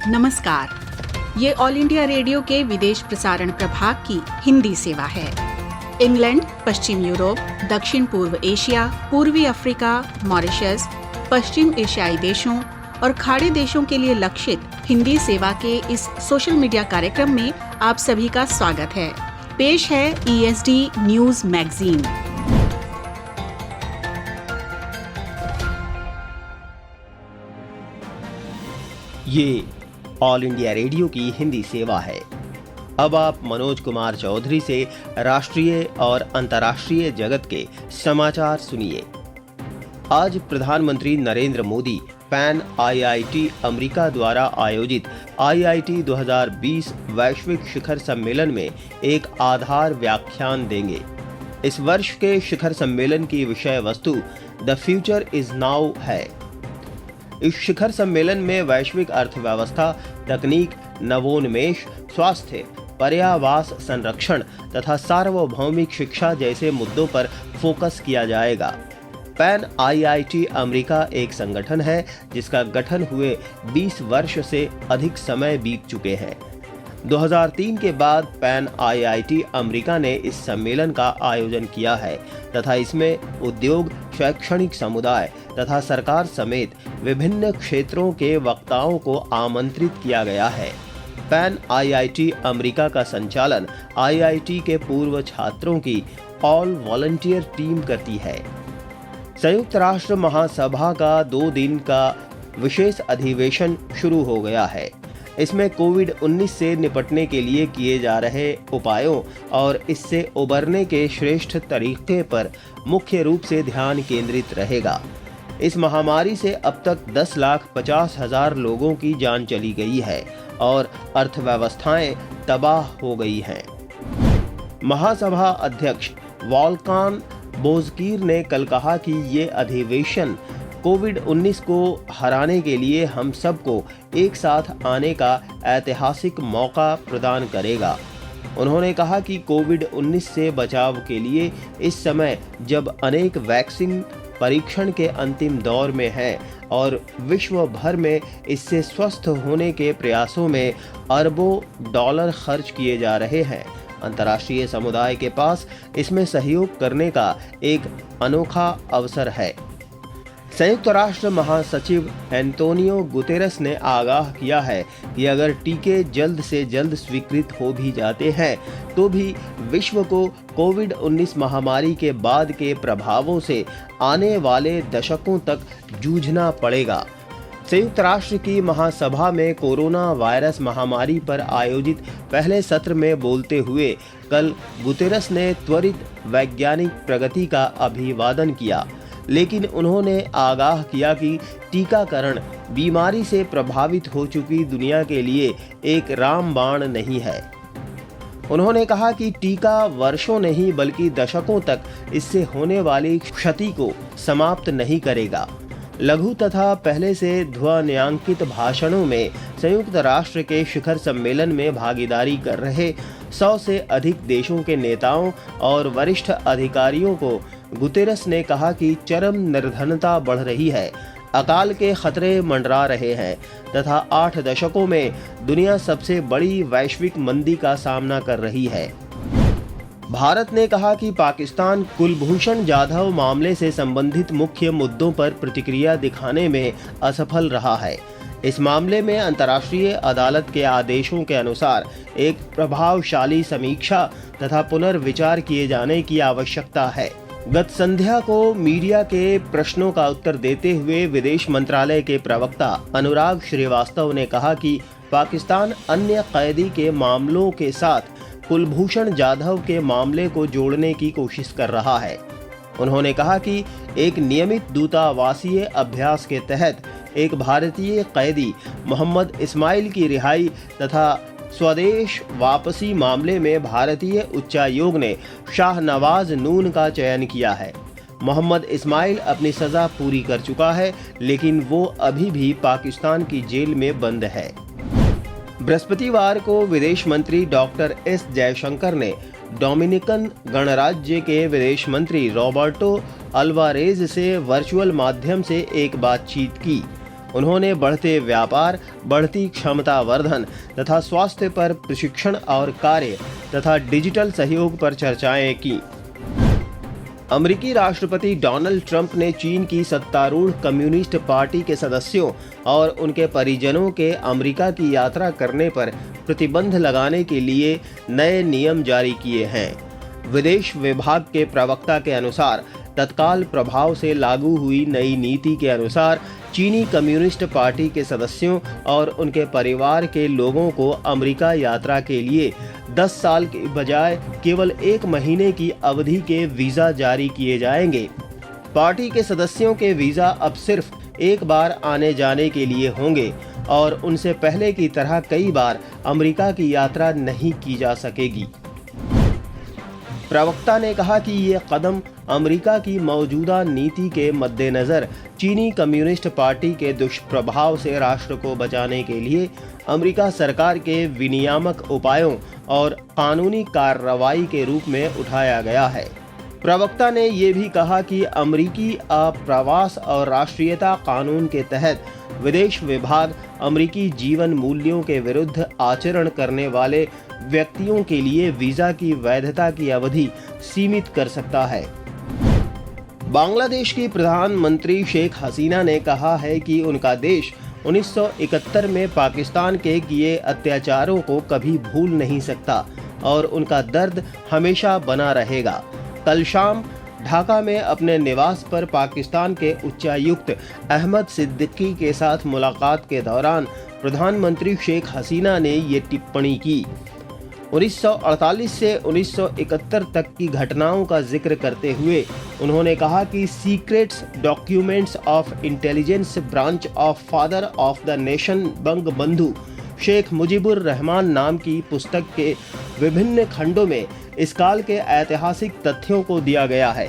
नमस्कार, ये all India radio के विदेश प्रसारण प्रभाग की हिंदी सेवा है। इंग्लैंड, पश्चिम यूरोप, दक्षिण पूर्व एशिया, पूर्वी अफ्रीका, मॉरिशस, पश्चिम एशियाई देशों और खाड़ी देशों के लिए लक्षित हिंदी सेवा के इस सोशल मीडिया कार्यक्रम में आप सभी का स्वागत है। पेश है ESD न्यूज मैगजीन। ये ऑल इंडिया रेडियो की हिंदी सेवा है। अब आप मनोज कुमार चौधरी से राष्ट्रीय और अंतर्राष्ट्रीय जगत के समाचार सुनिए। आज प्रधानमंत्री Narendra Modi pan IIT America द्वारा आयोजित IIT 2020 वैश्विक शिखर सम्मेलन में एक आधार व्याख्यान देंगे। इस वर्ष के शिखर सम्मेलन की विषय वस्तु द फ्यूचर इज नाउ है। इस शिखर सम्मेलन में वैश्विक अर्थव्यवस्था, तकनीक, नवोन्मेष, स्वास्थ्य, पर्यावरण संरक्षण तथा सार्वभौमिक शिक्षा जैसे मुद्दों पर फोकस किया जाएगा। पैन IIT अमेरिका एक संगठन है जिसका गठन हुए 20 वर्ष से अधिक समय बीत चुके हैं। 2003 के बाद पैन IIT अमेरिका ने इस सम्मेलन का आयोजन किया है तथा इसमें उद्योग, शैक्षणिक समुदाय तथा सरकार समेत विभिन्न क्षेत्रों के वक्ताओं को आमंत्रित किया गया है। पैन IIT अमेरिका का संचालन IIT के पूर्व छात्रों की ऑल वॉलंटियर टीम करती है। संयुक्त राष्ट्र महासभा का 2 दिन का विशेष अधिवेशन शुरू हो गया है। इसमें कोविड-19 से निपटने के लिए किए जा रहे उपायों और इससे उबरने के श्रेष्ठ तरीके पर मुख्य रूप से ध्यान केंद्रित रहेगा। इस महामारी से अब तक 10,50,000 लोगों की जान चली गई है और अर्थव्यवस्थाएं तबाह हो गई हैं। महासभा अध्यक्ष वोल्कान बोजकीर ने कल कहा कि ये अधिवेशन कोविड-19 को हराने के लिए हम सबको एक साथ आने का ऐतिहासिक मौका प्रदान करेगा। उन्होंने कहा कि कोविड-19 से बचाव के लिए इस समय जब अनेक वैक्सीन परीक्षण के अंतिम दौर में हैं और विश्व भर में इससे स्वस्थ होने के प्रयासों में अरबों डॉलर खर्च किए जा रहे हैं, अंतर्राष्ट्रीय समुदाय के पास इसमें सहयोग करने का एक अनोखा अवसर है। संयुक्त राष्ट्र महासचिव एंटोनियो गुतेरस ने आगाह किया है कि अगर टीके जल्द से जल्द स्वीकृत हो भी जाते हैं तो भी विश्व को कोविड-19 महामारी के बाद के प्रभावों से आने वाले दशकों तक जूझना पड़ेगा। संयुक्त राष्ट्र की महासभा में कोरोना वायरस महामारी पर आयोजित पहले सत्र में बोलते हुए कल गुतेरस ने त्वरित वैज्ञानिक प्रगति का अभिवादन किया, लेकिन उन्होंने आगाह किया कि टीकाकरण बीमारी से प्रभावित हो चुकी दुनिया के लिए एक रामबाण नहीं है। उन्होंने कहा कि टीका वर्षों नहीं बल्कि दशकों तक इससे होने वाली क्षति को समाप्त नहीं करेगा। लघु तथा पहले से ध्वन्यांकित भाषणों में संयुक्त राष्ट्र के शिखर सम्मेलन में भागीदारी कर रहे 100 से अधिक देशों के नेताओं और वरिष्ठ अधिकारियों को गुतेरस ने कहा कि चरम निर्धनता बढ़ रही है, अकाल के खतरे मंडरा रहे हैं तथा 8 दशकों में दुनिया सबसे बड़ी वैश्विक मंदी का सामना कर रही है। भारत ने कहा कि पाकिस्तान कुलभूषण जाधव मामले से संबंधित मुख्य मुद्दों पर प्रतिक्रिया दिखाने में असफल रहा है। इस मामले में अंतर्राष्ट्रीय अदालत के आदेशों के अनुसार एक प्रभावशाली समीक्षा तथा पुनर्विचार किए जाने की आवश्यकता है। गत संध्या को मीडिया के प्रश्नों का उत्तर देते हुए विदेश मंत्रालय के प्रवक्ता अनुराग श्रीवास्तव ने कहा कि पाकिस्तान अन्य कैदी के मामलों के साथ कुलभूषण जाधव के मामले को जोड़ने की कोशिश कर रहा है। उन्होंने कहा कि एक नियमित दूतावासीय अभ्यास के तहत एक भारतीय कैदी मोहम्मद इस्माइल की रिहाई तथा स्वदेश वापसी मामले में भारतीय उच्चायोग ने शाहनवाज नून का चयन किया है। मोहम्मद इस्माइल अपनी सजा पूरी कर चुका है, लेकिन वो अभी भी पाकिस्तान की जेल में बंद है। बृहस्पतिवार को विदेश मंत्री डॉक्टर एस जयशंकर ने डोमिनिकन गणराज्य के विदेश मंत्री रॉबर्टो अल्वारेज से वर्चुअल माध्यम से एक बातचीत की। उन्होंने बढ़ते व्यापार, बढ़ती क्षमता वर्धन तथा स्वास्थ्य पर प्रशिक्षण और कार्य तथा डिजिटल सहयोग पर चर्चाएं की। अमेरिकी राष्ट्रपति डोनाल्ड ट्रंप ने चीन की सत्तारूढ़ कम्युनिस्ट पार्टी के सदस्यों और उनके परिजनों के अमेरिका की यात्रा करने पर प्रतिबंध लगाने के लिए नए नियम जारी किए हैं। विदेश विभाग के प्रवक्ता के अनुसार तत्काल प्रभाव से लागू हुई नई नीति के अनुसार चीनी कम्युनिस्ट पार्टी के सदस्यों और उनके परिवार के लोगों को अमेरिका यात्रा के लिए 10 साल के बजाय केवल 1 महीने की अवधि के वीज़ा जारी किए जाएंगे। पार्टी के सदस्यों के वीज़ा अब सिर्फ एक बार आने जाने के लिए होंगे और उनसे पहले की तरह कई बार अमेरिका की यात्रा नहीं की जा सकेगी। प्रवक्ता ने कहा कि ये कदम अमेरिका की मौजूदा नीति के मद्देनज़र चीनी कम्युनिस्ट पार्टी के दुष्प्रभाव से राष्ट्र को बचाने के लिए अमेरिका सरकार के विनियामक उपायों और कानूनी कार्रवाई के रूप में उठाया गया है। प्रवक्ता ने ये भी कहा कि अमेरिकी आप्रवास और राष्ट्रीयता कानून के तहत विदेश विभाग अमेरिकी जीवन मूल्यों के विरुद्ध आचरण करने वाले व्यक्तियों के लिए वीज़ा की वैधता की अवधि सीमित कर सकता है। बांग्लादेश की प्रधानमंत्री शेख हसीना ने कहा है कि उनका देश 1971 में पाकिस्तान के किए अत्याचारों को कभी भूल नहीं सकता और उनका दर्द हमेशा बना रहेगा। कल शाम ढाका में अपने निवास पर पाकिस्तान के उच्चायुक्त अहमद सिद्दीकी के साथ मुलाकात के दौरान प्रधानमंत्री शेख हसीना ने ये टिप्पणी की। 1948 से 1971 तक की घटनाओं का जिक्र करते हुए उन्होंने कहा कि secrets documents of intelligence branch of father of the nation Bangabandhu Sheikh Mujibur Rahman नाम की पुस्तक के विभिन्न खंडों में इस काल के ऐतिहासिक तथ्यों को दिया गया है।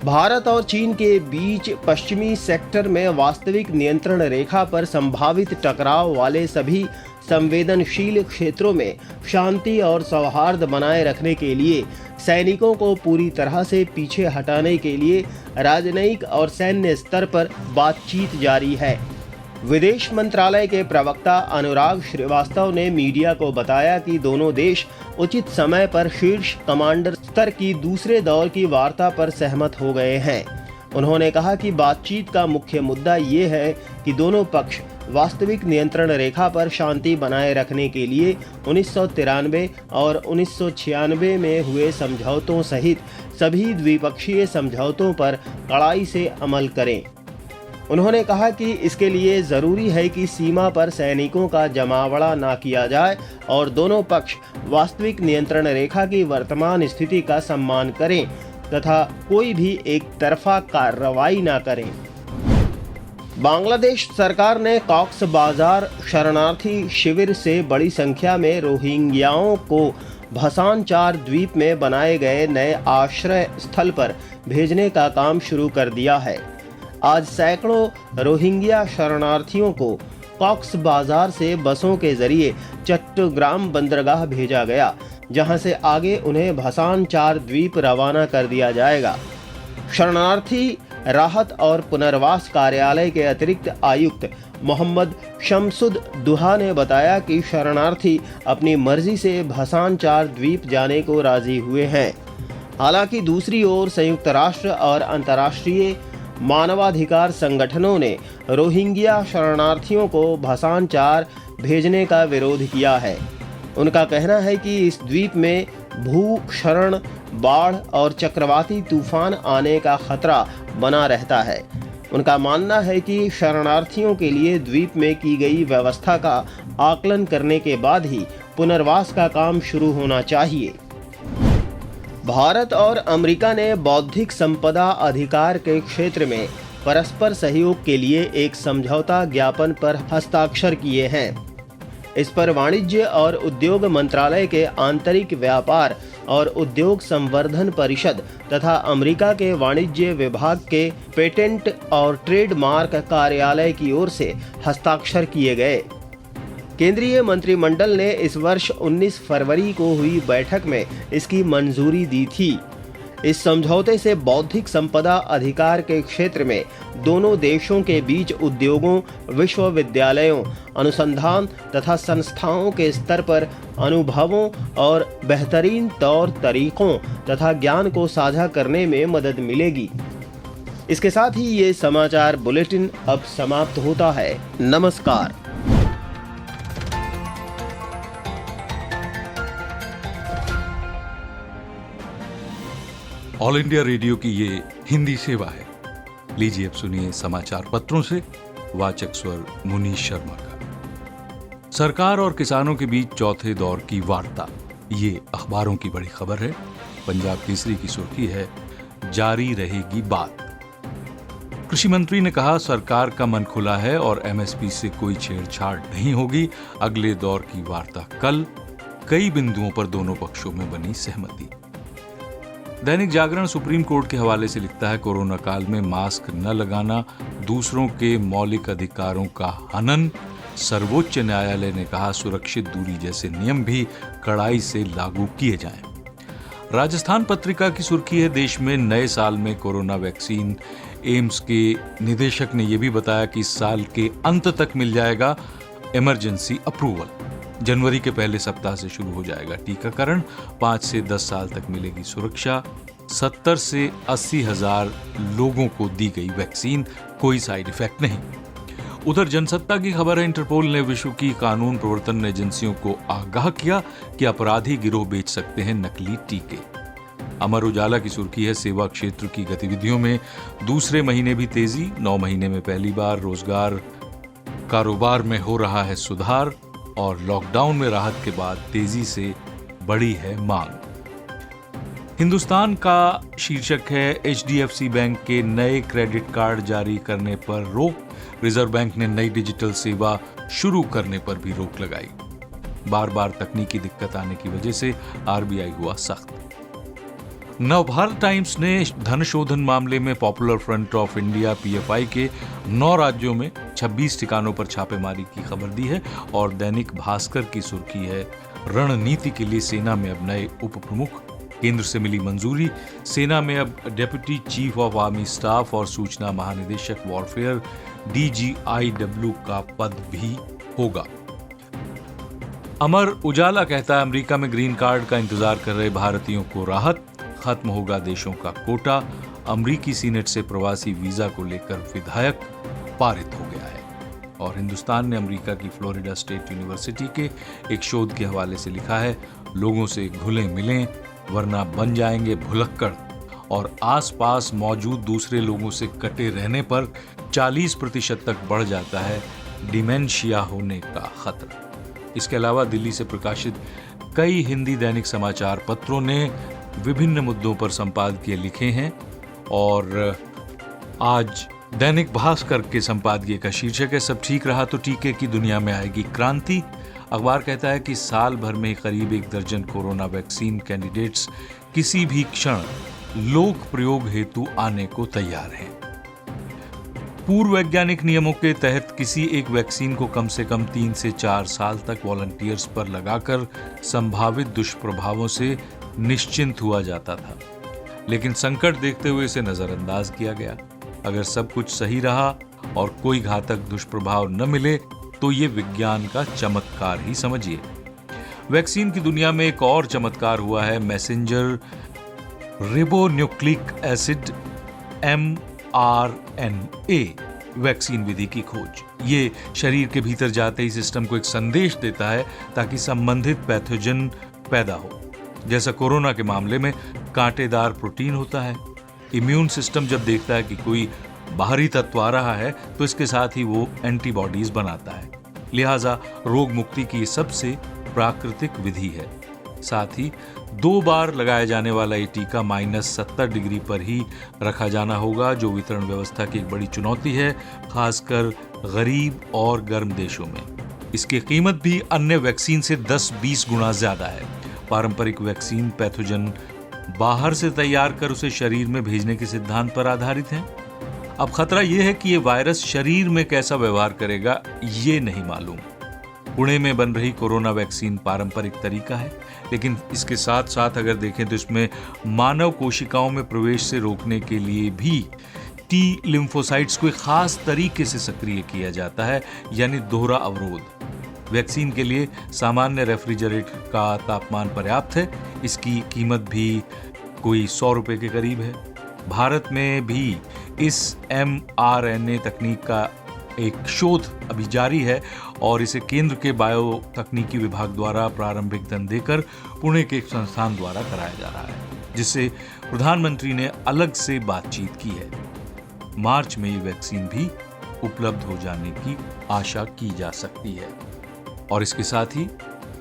भारत और चीन के बीच पश्चिमी सेक्टर में वास्तविक नियंत्रण रेखा पर संभावित टकराव वाले सभी संवेदनशील क्षेत्रों में शांति और सौहार्द बनाए रखने के लिए सैनिकों को पूरी तरह से पीछे हटाने के लिए राजनयिक और सैन्य स्तर पर बातचीत जारी है। विदेश मंत्रालय के प्रवक्ता अनुराग श्रीवास्तव ने मीडिया को बताया कि दोनों देश उचित समय पर शीर्ष कमांडर स्तर की दूसरे दौर की वार्ता पर सहमत हो गए हैं। उन्होंने कहा कि बातचीत का मुख्य मुद्दा ये है कि दोनों पक्ष वास्तविक नियंत्रण रेखा पर शांति बनाए रखने के लिए 1993 और 1996 में हुए समझौतों सहित सभी द्विपक्षीय समझौतों पर कड़ाई से अमल करें। उन्होंने कहा कि इसके लिए ज़रूरी है कि सीमा पर सैनिकों का जमावड़ा ना किया जाए और दोनों पक्ष वास्तविक नियंत्रण रेखा की वर्तमान स्थिति का सम्मान करें तथा कोई भी एक तरफा कार्रवाई ना करें। बांग्लादेश सरकार ने कॉक्स बाजार शरणार्थी शिविर से बड़ी संख्या में रोहिंग्याओं को भसानचार द्वीप में बनाए गए नए आश्रय स्थल पर भेजने का काम शुरू कर दिया है। आज सैकड़ों रोहिंग्या शरणार्थियों को कॉक्स बाजार से बसों के जरिए चट्टग्राम बंदरगाह भेजा गया, जहां से आगे उन्हें भसानचार द्वीप रवाना कर दिया जाएगा। शरणार्थी राहत और पुनर्वास कार्यालय के अतिरिक्त आयुक्त मोहम्मद शमसुद दुहा ने बताया कि शरणार्थी अपनी मर्जी से भसानचार द्वीप जाने को राजी हुए हैं। हालांकि दूसरी ओर संयुक्त राष्ट्र और अंतर्राष्ट्रीय मानवाधिकार संगठनों ने रोहिंग्या शरणार्थियों को भसानचार भेजने का विरोध किया है। उनका कहना है कि इस द्वीप में भूक्षरण, बाढ़ और चक्रवाती तूफान आने का खतरा बना रहता है। उनका मानना है कि शरणार्थियों के लिए द्वीप में की गई व्यवस्था का आकलन करने के बाद ही पुनर्वास का काम शुरू होना चाहिए। भारत और अमेरिका ने बौद्धिक संपदा अधिकार के क्षेत्र में परस्पर सहयोग के लिए एक समझौता ज्ञापन पर हस्ताक्षर किए हैं। इस पर वाणिज्य और उद्योग मंत्रालय के आंतरिक व्यापार और उद्योग संवर्धन परिषद तथा अमेरिका के वाणिज्य विभाग के पेटेंट और ट्रेडमार्क कार्यालय की ओर से हस्ताक्षर किए गए। केंद्रीय मंत्रिमंडल ने इस वर्ष 19 फरवरी को हुई बैठक में इसकी मंजूरी दी थी। इस समझौते से बौद्धिक संपदा अधिकार के क्षेत्र में दोनों देशों के बीच उद्योगों, विश्वविद्यालयों, अनुसंधान तथा संस्थाओं के स्तर पर अनुभवों और बेहतरीन तौर तरीकों तथा ज्ञान को साझा करने में मदद मिलेगी। इसके साथ ही ये समाचार बुलेटिन अब समाप्त होता है। नमस्कार। ऑल इंडिया रेडियो की ये हिंदी सेवा है। लीजिए अब सुनिए समाचार पत्रों से वाचक स्वर मुनीश शर्मा का। सरकार और किसानों के बीच चौथे दौर की वार्ता, ये अखबारों की बड़ी खबर है। पंजाब केसरी की सुर्खी है, जारी रहेगी बात। कृषि मंत्री ने कहा, सरकार का मन खुला है और एमएसपी से कोई छेड़छाड़ नहीं होगी। अगले दौर की वार्ता कल। कई बिंदुओं पर दोनों पक्षों में बनी सहमति। दैनिक जागरण सुप्रीम कोर्ट के हवाले से लिखता है, कोरोना काल में मास्क न लगाना दूसरों के मौलिक अधिकारों का हनन। सर्वोच्च न्यायालय ने कहा, सुरक्षित दूरी जैसे नियम भी कड़ाई से लागू किए जाएं। राजस्थान पत्रिका की सुर्खी है, देश में नए साल में कोरोना वैक्सीन। एम्स के निदेशक ने यह भी बताया कि इस साल के अंत तक मिल जाएगा इमरजेंसी अप्रूवल। जनवरी के पहले सप्ताह से शुरू हो जाएगा टीकाकरण। 5 से 10 साल तक मिलेगी सुरक्षा। 70 से 80 हजार लोगों को दी गई वैक्सीन, कोई साइड इफेक्ट नहीं। उधर जनसत्ता की खबर है, इंटरपोल ने विश्व की कानून प्रवर्तन एजेंसियों को आगाह किया कि अपराधी गिरोह बेच सकते हैं नकली टीके। अमर उजाला की सुर्खी है, सेवा क्षेत्र की गतिविधियों में दूसरे महीने भी तेजी। 9 महीने में पहली बार रोजगार कारोबार में हो रहा है सुधार और लॉकडाउन में राहत के बाद तेजी से बढ़ी है मांग। हिंदुस्तान का शीर्षक है, एचडीएफसी बैंक के नए क्रेडिट कार्ड जारी करने पर रोक। रिजर्व बैंक ने नई डिजिटल सेवा शुरू करने पर भी रोक लगाई। बार बार तकनीकी दिक्कत आने की वजह से आरबीआई हुआ सख्त। नवभारत टाइम्स ने धन शोधन मामले में popular front of India PFI के 9 राज्यों में 26 ठिकानों पर छापेमारी की खबर दी है। और दैनिक भास्कर की सुर्खी है, रणनीति के लिए सेना में अब नए उप प्रमुख। केंद्र से मिली मंजूरी। सेना में अब deputy chief of army staff और सूचना महानिदेशक वॉरफेयर DGIW का पद भी होगा। अमर उजाला कहता है, अमेरिका में ग्रीन कार्ड का इंतजार कर रहे भारतीयों को राहत। खत्म होगा देशों का कोटा। अमेरिकी सीनेट से प्रवासी वीजा को लेकर विधेयक पारित हो गया है। और हिंदुस्तान ने अमेरिका की फ्लोरिडा स्टेट यूनिवर्सिटी के एक शोध के हवाले से लिखा है, लोगों से घुले मिलें वरना बन जाएंगे भुलक्कड़। और आसपास मौजूद दूसरे लोगों से कटे रहने पर 40% तक बढ़ जाता है डिमेंशिया होने का खतरा। इसके अलावा दिल्ली से प्रकाशित कई हिंदी दैनिक समाचार पत्रों ने विभिन्न मुद्दों पर संपादकीय लिखे हैं। और आज दैनिक भास्कर के संपादकीय का शीर्षक है, सब ठीक रहा तो टीके की दुनिया में आएगी क्रांति। अखबार कहता है कि साल भर में करीब 1 दर्जन कोरोना वैक्सीन कैंडिडेट्स किसी भी क्षण लोक प्रयोग हेतु आने को तैयार हैं। पूर्व वैज्ञानिक नियमों के तहत किसी एक वैक्सीन को कम से कम 3 से 4 साल तक वॉलंटियर्स पर लगाकर संभावित दुष्प्रभावों से निश्चिंत हुआ जाता था, लेकिन संकट देखते हुए इसे नजरअंदाज किया गया। अगर सब कुछ सही रहा और कोई घातक दुष्प्रभाव न मिले तो ये विज्ञान का चमत्कार ही समझिए। वैक्सीन की दुनिया में एक और चमत्कार हुआ है, messenger ribonucleic acid mRNA vaccine विधि की खोज। ये शरीर के भीतर जाते ही सिस्टम को एक संदेश देता है ताकि संबंधित पैथोजन पैदा हो। जैसा कोरोना के मामले में कांटेदार प्रोटीन होता है। इम्यून सिस्टम जब देखता है कि कोई बाहरी तत्व आ रहा है तो इसके साथ ही वो एंटीबॉडीज बनाता है। लिहाजा रोग मुक्ति की सबसे प्राकृतिक विधि है। साथ ही 2 बार लगाया जाने वाला ये टीका -70 डिग्री पर ही रखा जाना होगा, जो वितरण व्यवस्था की एक बड़ी चुनौती है, खासकर गरीब और गर्म देशों में। इसकी कीमत भी अन्य वैक्सीन से 10-20 गुना ज्यादा है। पारंपरिक वैक्सीन पैथोजन बाहर से तैयार कर उसे शरीर में भेजने के सिद्धांत पर आधारित है। अब खतरा यह है कि यह वायरस शरीर में कैसा व्यवहार करेगा ये नहीं मालूम। पुणे में बन रही कोरोना वैक्सीन पारंपरिक तरीका है, लेकिन इसके साथ साथ अगर देखें तो इसमें मानव कोशिकाओं में प्रवेश से रोकने के लिए भी टी लिम्फोसाइट्स को एक खास तरीके से सक्रिय किया जाता है, यानी दोहरा अवरोध। वैक्सीन के लिए सामान्य रेफ्रिजरेटर का तापमान पर्याप्त है। इसकी कीमत भी कोई 100 रुपए के करीब है। भारत में भी इस mRNA तकनीक का एक शोध अभी जारी है और इसे केंद्र के बायो तकनीकी विभाग द्वारा प्रारंभिक धन देकर पुणे के एक संस्थान द्वारा कराया जा रहा है, जिससे प्रधानमंत्री ने अलग से बातचीत की है। मार्च में ये वैक्सीन भी उपलब्ध हो जाने की आशा की जा सकती है। और इसके साथ ही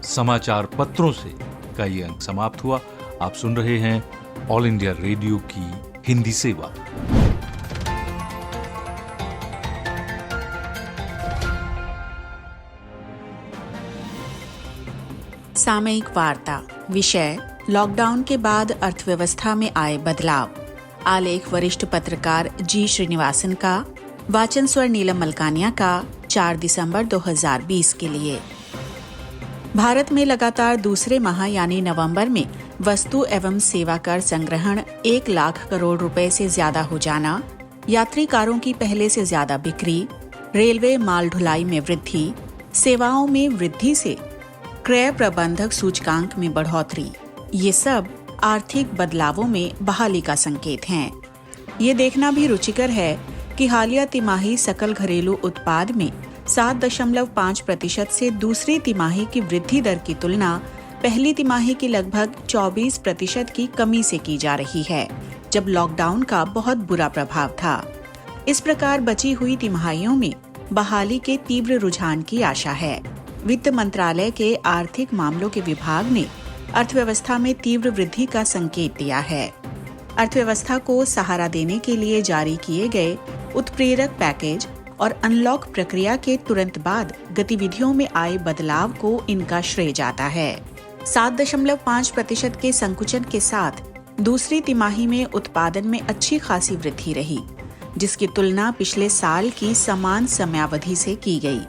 समाचार पत्रों से का ये अंक समाप्त हुआ। आप सुन रहे हैं ऑल इंडिया रेडियो की हिंदी सेवा। सामयिक वार्ता, विषय लॉकडाउन के बाद अर्थव्यवस्था में आए बदलाव। आलेख वरिष्ठ पत्रकार जी श्रीनिवासन का, वाचन स्वर नीलम मलकानिया का, 4 दिसंबर 2020 के लिए। भारत में लगातार दूसरे माह यानी नवंबर में वस्तु एवं सेवा कर संग्रहण 1 लाख करोड़ रुपए से ज्यादा हो जाना, यात्री कारों की पहले से ज्यादा बिक्री, रेलवे माल ढुलाई में वृद्धि, सेवाओं में वृद्धि से क्रय प्रबंधक सूचकांक में बढ़ोतरी, ये सब आर्थिक बदलावों में बहाली का संकेत हैं। ये देखना भी रुचिकर है कि हालिया तिमाही सकल घरेलू उत्पाद में 7.5% से दूसरी तिमाही की वृद्धि दर की तुलना पहली तिमाही की लगभग 24% की कमी से की जा रही है, जब लॉकडाउन का बहुत बुरा प्रभाव था। इस प्रकार बची हुई तिमाहियों में बहाली के तीव्र रुझान की आशा है। वित्त मंत्रालय के आर्थिक मामलों के विभाग ने अर्थव्यवस्था में तीव्र वृद्धि का संकेत दिया है। अर्थव्यवस्था को सहारा देने के लिए जारी किए गए उत्प्रेरक पैकेज और अनलॉक प्रक्रिया के तुरंत बाद गतिविधियों में आए बदलाव को इनका श्रेय जाता है। 7.5% के संकुचन के साथ दूसरी तिमाही में उत्पादन में अच्छी खासी वृद्धि रही, जिसकी तुलना पिछले साल की समान समयावधि से की गई।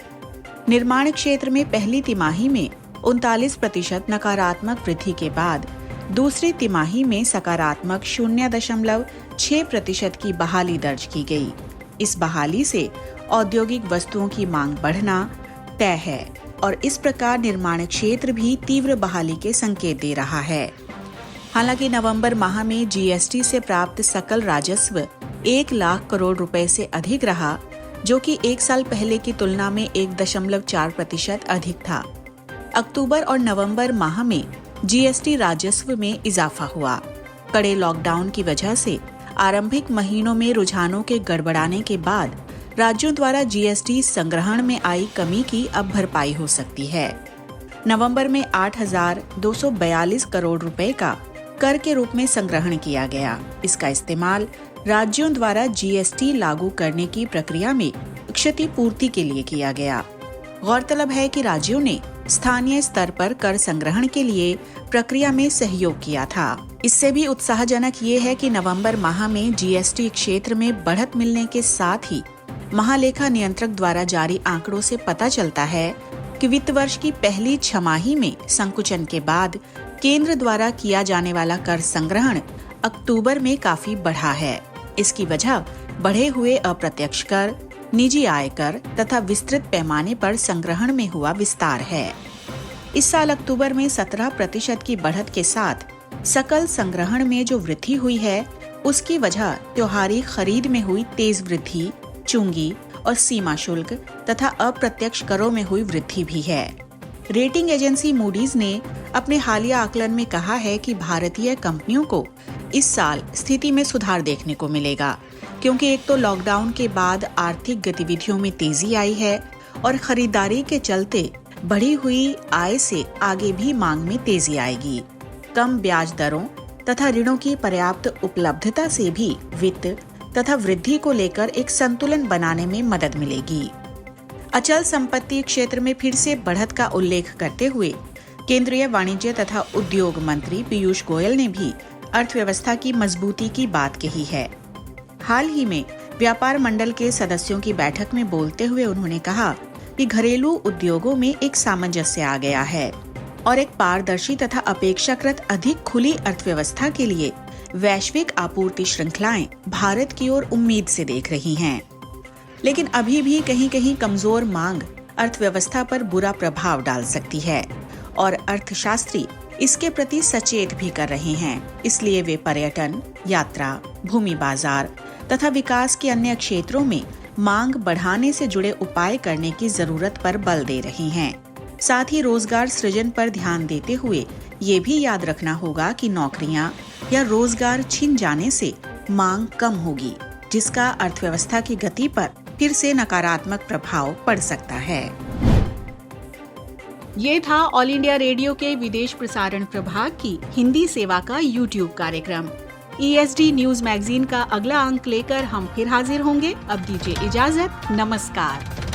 निर्माण क्षेत्र में पहली तिमाही में 39% नकारात्मक वृद्धि के बाद दूसरी तिमाही में सकारात्मक 0.6% की बहाली दर्ज की गई। इस बहाली से औद्योगिक वस्तुओं की मांग बढ़ना तय है और इस प्रकार निर्माण क्षेत्र भी तीव्र बहाली के संकेत दे रहा है। हालांकि नवंबर माह में जीएसटी से प्राप्त सकल राजस्व 1 लाख करोड़ रुपए से अधिक रहा, जो कि 1 साल पहले की तुलना में 1.4% अधिक था। अक्टूबर और नवंबर माह में जीएसटी राजस्व में इजाफा हुआ। कड़े लॉकडाउन की वजह से आरंभिक महीनों में रुझानों के गड़बड़ाने के बाद राज्यों द्वारा जीएसटी संग्रहण में आई कमी की अब भरपाई हो सकती है। नवंबर में 8,242 करोड़ रुपए का कर के रूप में संग्रहण किया गया। इसका इस्तेमाल राज्यों द्वारा जीएसटी लागू करने की प्रक्रिया में क्षतिपूर्ति के लिए किया गया। गौरतलब है कि राज्यों ने स्थानीय स्तर पर कर संग्रहण के लिए प्रक्रिया में सहयोग किया था। इससे भी उत्साहजनक ये है कि नवंबर माह में जीएसटी क्षेत्र में बढ़त मिलने के साथ ही महालेखा नियंत्रक द्वारा जारी आंकड़ों से पता चलता है कि वित्त वर्ष की पहली छमाही में संकुचन के बाद केंद्र द्वारा किया जाने वाला कर संग्रहण अक्टूबर में काफी बढ़ा है। इसकी वजह बढ़े हुए अप्रत्यक्ष कर, निजी आय कर तथा विस्तृत पैमाने पर संग्रहण में हुआ विस्तार है। इस साल अक्टूबर में 17% की बढ़त के साथ सकल संग्रहण में जो वृद्धि हुई है, उसकी वजह त्योहारी खरीद में हुई तेज वृद्धि, चुंगी और सीमा शुल्क तथा अप्रत्यक्ष करों में हुई वृद्धि भी है। रेटिंग एजेंसी मूडीज ने अपने हालिया आकलन में कहा है कि भारतीय कंपनियों को इस साल स्थिति में सुधार देखने को मिलेगा, क्योंकि एक तो लॉकडाउन के बाद आर्थिक गतिविधियों में तेजी आई है और खरीदारी के चलते बढ़ी हुई आय से आगे भी मांग में तेजी आएगी। कम ब्याज दरों तथा ऋणों की पर्याप्त उपलब्धता से भी वित्त तथा वृद्धि को लेकर एक संतुलन बनाने में मदद मिलेगी। अचल संपत्ति क्षेत्र में फिर से बढ़त का उल्लेख करते हुए केंद्रीय वाणिज्य तथा उद्योग मंत्री पीयूष गोयल ने भी अर्थव्यवस्था की मजबूती की बात कही है। हाल ही में व्यापार मंडल के सदस्यों की बैठक में बोलते हुए उन्होंने कहा कि घरेलू उद्योगों में एक सामंजस्य आ गया है। और एक पारदर्शी तथा अपेक्षाकृत अधिक खुली अर्थव्यवस्था के लिए वैश्विक आपूर्ति श्रृंखलाएं भारत की ओर उम्मीद से देख रही हैं। लेकिन अभी भी कहीं-कहीं कमजोर मांग अर्थव्यवस्था पर बुरा प्रभाव डाल सकती है और अर्थशास्त्री इसके प्रति सचेत भी कर रहे हैं। इसलिए वे पर्यटन, यात्रा, भूमि बाजार तथा विकास के अन्य क्षेत्रों में मांग बढ़ाने से जुड़े उपाय करने की जरूरत पर बल दे रहे हैं। साथ ही रोजगार सृजन पर ध्यान देते हुए ये भी याद रखना होगा कि नौकरियां या रोजगार छिन जाने से मांग कम होगी, जिसका अर्थव्यवस्था की गति पर फिर से नकारात्मक प्रभाव पड़ सकता है। ये था ऑल इंडिया रेडियो के विदेश प्रसारण प्रभाग की हिंदी सेवा का YouTube कार्यक्रम। ESD न्यूज मैगजीन का अगला अंक लेकर हम फिर हाजिर होंगे। अब दीजिए इजाजत। नमस्कार।